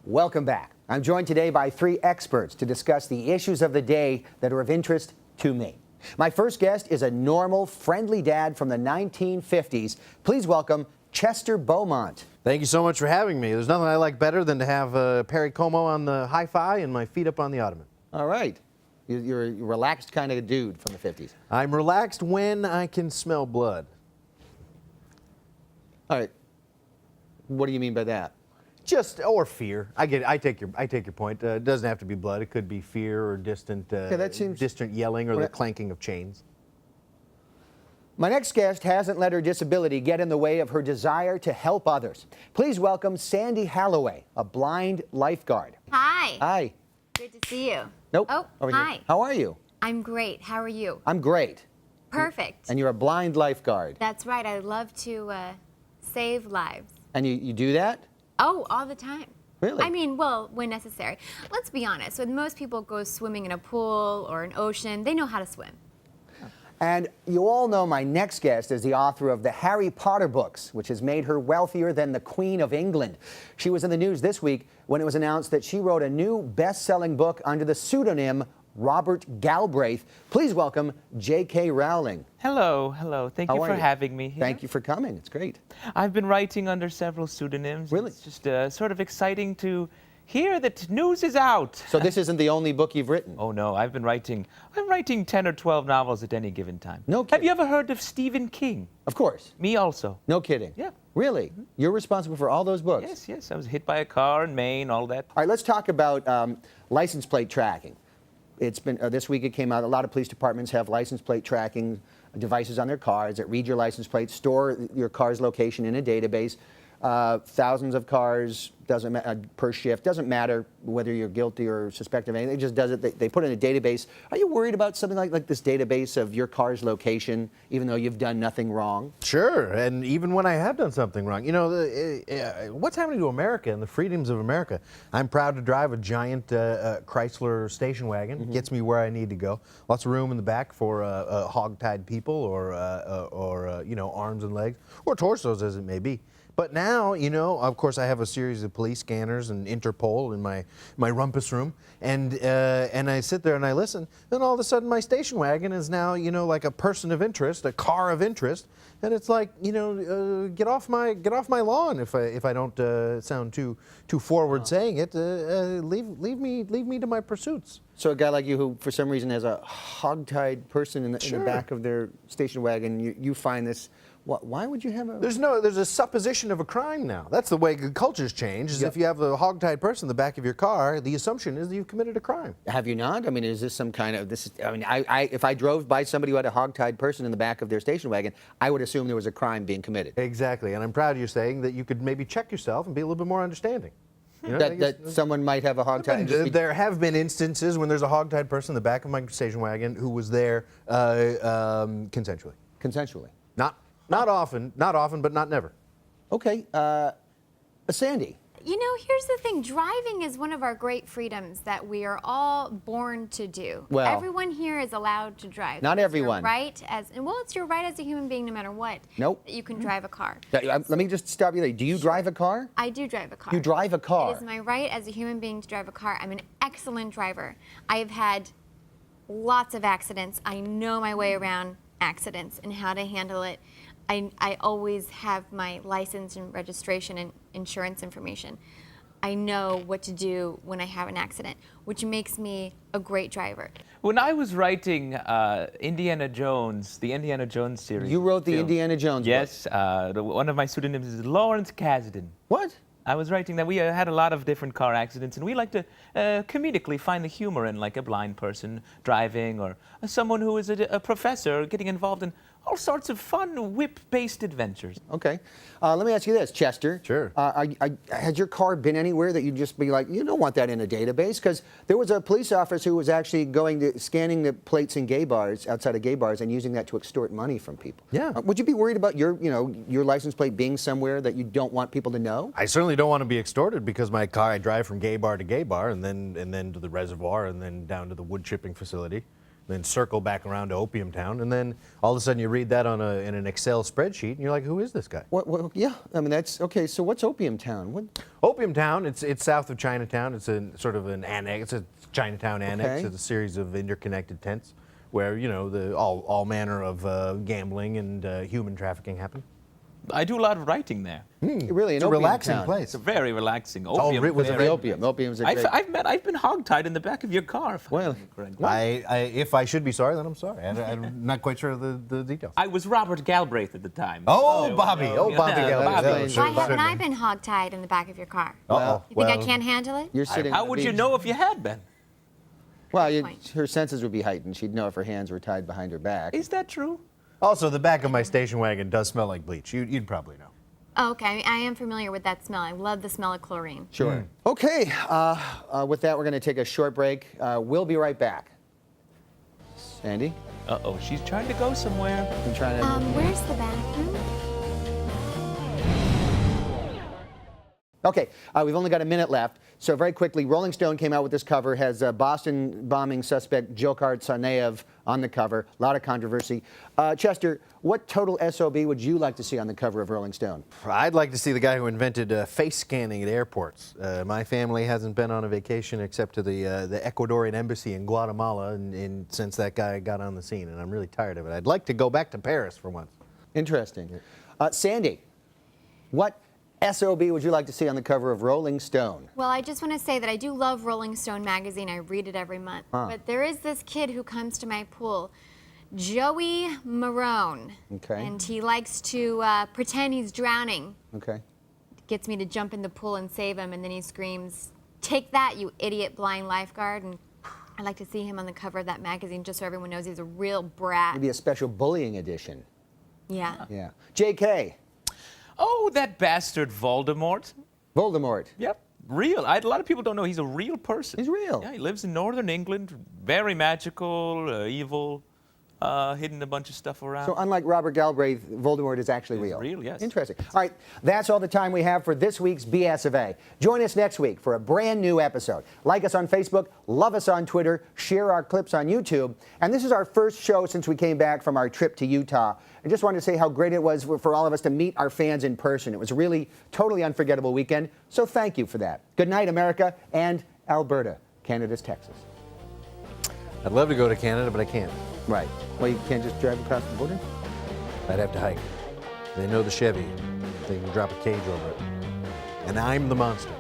Welcome back. I'm joined today by three experts to discuss the issues of the day that are of interest to me. My first guest is a normal, friendly dad from the 1950s. Please welcome Chester Beaumont. Thank you so much for having me. There's nothing I like better than to have Perry Como on the hi-fi and my feet up on the ottoman. All right. You're a relaxed kind of dude from the 50s. I'm relaxed when I can smell blood. All right. What do you mean by that? Or fear. I take your point. It doesn't have to be blood. It could be fear or distant distant yelling or the clanking of chains. My next guest hasn't let her disability get in the way of her desire to help others. Please welcome Sandy Holloway, a blind lifeguard. Hi. Hi. Good to see you. Nope. Oh, Over hi. here. How are you? I'm great. How are you? I'm great. Perfect. And you're a blind lifeguard. That's right. I love to save lives. And you do that? Oh, all the time. Really? I mean, well, when necessary. Let's be honest. When most people go swimming in a pool or an ocean, they know how to swim. And you all know my next guest is the author of the Harry Potter books, which has made her wealthier than the Queen of England. She was in the news this week when it was announced that she wrote a new best-selling book under the pseudonym Robert Galbraith. Please welcome J.K. Rowling. Hello, hello. Thank you for having me here. Thank you for coming. It's great. I've been writing under several pseudonyms. Really? It's just sort of exciting to hear that news is out. So this isn't the only book you've written? Oh no, I'm writing 10 or 12 novels at any given time. No Have kidding. you ever heard of Stephen King? Of course. Me also. No kidding. Yeah. Really? You're responsible for all those books? Yes, yes. I was hit by a car in Maine, all that. All right, let's talk about license plate tracking. It's been this week it came out. A lot of police departments have license plate tracking devices on their cars that read your license plate, store your car's location in a database. Thousands of cars, doesn't per shift. Doesn't matter whether you're guilty or suspected of anything. It just does it. They put it in a database. Are you worried about something like this database of your car's location, even though you've done nothing wrong? Sure, and even when I have done something wrong. You know, what's happening to America and the freedoms of America? I'm proud to drive a giant Chrysler station wagon. It gets me where I need to go. Lots of room in the back for hog-tied people or you know, arms and legs, or torsos as it may be. But now, you know, of course, I have a series of police scanners and Interpol in my rumpus room, and I sit there and I listen. Then all of a sudden, my station wagon is now, you know, like a person of interest, a car of interest, and it's like, you know, get off my lawn if I don't sound too forward saying it. Leave me to my pursuits. So a guy like you who, for some reason, has a hog-tied person in the back of their station wagon, you find this. Why would you have a... There's a supposition of a crime now. That's the way cultures change, is if you have a hog-tied person in the back of your car, the assumption is that you've committed a crime. Have you not? I mean, is this some kind of... I mean, if I drove by somebody who had a hog-tied person in the back of their station wagon, I would assume there was a crime being committed. Exactly, and I'm proud of you saying that you could maybe check yourself and be a little bit more understanding. You know, that someone might have a hog-tied... There have been instances when there's a hog-tied person in the back of my station wagon who was there consensually. Consensually. Not often, but not never. Okay, Sandy. You know, here's the thing. Driving is one of our great freedoms that we are all born to do. Well, everyone here is allowed to drive. Not It's everyone. your right it's your right as a human being, no matter what. Nope. That you can drive a car. Let me just stop you there. Do you drive a car? I do drive a car. You drive a car? It is my right as a human being to drive a car. I'm an excellent driver. I have had lots of accidents. I know my way around accidents and how to handle it. I always have my license and registration and insurance information. I know what to do when I have an accident, which makes me a great driver. When I was writing Indiana Jones, the Indiana Jones series. You wrote the film. Indiana Jones book? Yes. One of my pseudonyms is Lawrence Kasdan. What? I was writing that we had a lot of different car accidents, and we like to comedically find the humor in, like, a blind person driving, or someone who is a professor getting involved in all sorts of fun whip-based adventures. Okay. Let me ask you this, Chester. Sure. Has your car been anywhere that you'd just be like, you don't want that in a database? Because there was a police officer who was actually scanning the plates in gay bars, outside of gay bars, and using that to extort money from people. Yeah. Would you be worried about your license plate being somewhere that you don't want people to know? I certainly don't want to be extorted, because my car, I drive from gay bar to gay bar, and then to the reservoir, and then down to the wood chipping facility. then circle back around to Opium Town, and then all of a sudden you read that in an Excel spreadsheet, and you're like, who is this guy? What, yeah, I mean, that's, okay, so what's Opium Town? What? Opium Town, it's south of Chinatown. It's a sort of an annex, it's a Chinatown annex. Okay. It's a series of interconnected tents where, you know, all manner of gambling and human trafficking happen. I do a lot of writing there. Really, It's an a opium relaxing town. place. It's a very relaxing. all Opium. writ- was it The very- opium. Opium's a great... I've been hogtied in the back of your car. if I Well, remember correctly. If I should be sorry, then I'm sorry. I'm not quite sure of the details. I was Robert Galbraith at the time. Oh, So, Bobby. yeah, Oh, Bobby yeah, Galbraith. Bobby. That was Why certainly- haven't I been hogtied in the back of your car? Uh-oh. You think I can't handle it? You're sitting How on the would you beach. know if you had been? Well, Point. her senses would be heightened. She'd know if her hands were tied behind her back. Is that true? Also, the back of my station wagon does smell like bleach. You'd probably know. Oh, okay, I am familiar with that smell. I love the smell of chlorine. Sure. Okay, with that, we're going to take a short break. We'll be right back. Sandy, Uh-oh, she's trying to go somewhere. I'm trying to... Where's the bathroom? Okay, we've only got a minute left, so very quickly, Rolling Stone came out with this cover, has Boston bombing suspect Dzhokhar Tsarnaev on the cover, a lot of controversy. Chester, what total SOB would you like to see on the cover of Rolling Stone? I'd like to see the guy who invented face scanning at airports. My family hasn't been on a vacation except to the Ecuadorian embassy in Guatemala since that guy got on the scene, and I'm really tired of it. I'd like to go back to Paris for once. Interesting. Sandy, what SOB would you like to see on the cover of Rolling Stone? Well, I just want to say that I do love Rolling Stone magazine. I read it every month. But there is this kid who comes to my pool, Joey Marone. Okay. And he likes to pretend he's drowning. Okay. Gets me to jump in the pool and save him, and then he screams, "Take that, you idiot blind lifeguard." And I'd like to see him on the cover of that magazine just so everyone knows he's a real brat. Maybe a special bullying edition. Yeah. Yeah. JK, Oh, that bastard Voldemort. Voldemort. Yep. Real. A lot of people don't know he's a real person. He's real. Yeah, he lives in northern England. Very magical, evil, hidden a bunch of stuff around. So unlike Robert Galbraith, Voldemort is actually He's real. real, yes. Interesting. All right, that's all the time we have for this week's BS of A. Join us next week for a brand new episode. Like us on Facebook, love us on Twitter, share our clips on YouTube. And this is our first show since we came back from our trip to Utah. I just wanted to say how great it was for all of us to meet our fans in person. It was a really totally unforgettable weekend. So thank you for that. Good night, America and Alberta, Canada's Texas. I'd love to go to Canada, but I can't. Right. Well, you can't just drive across the border? I'd have to hike. They know the Chevy. They can drop a cage over it. And I'm the monster.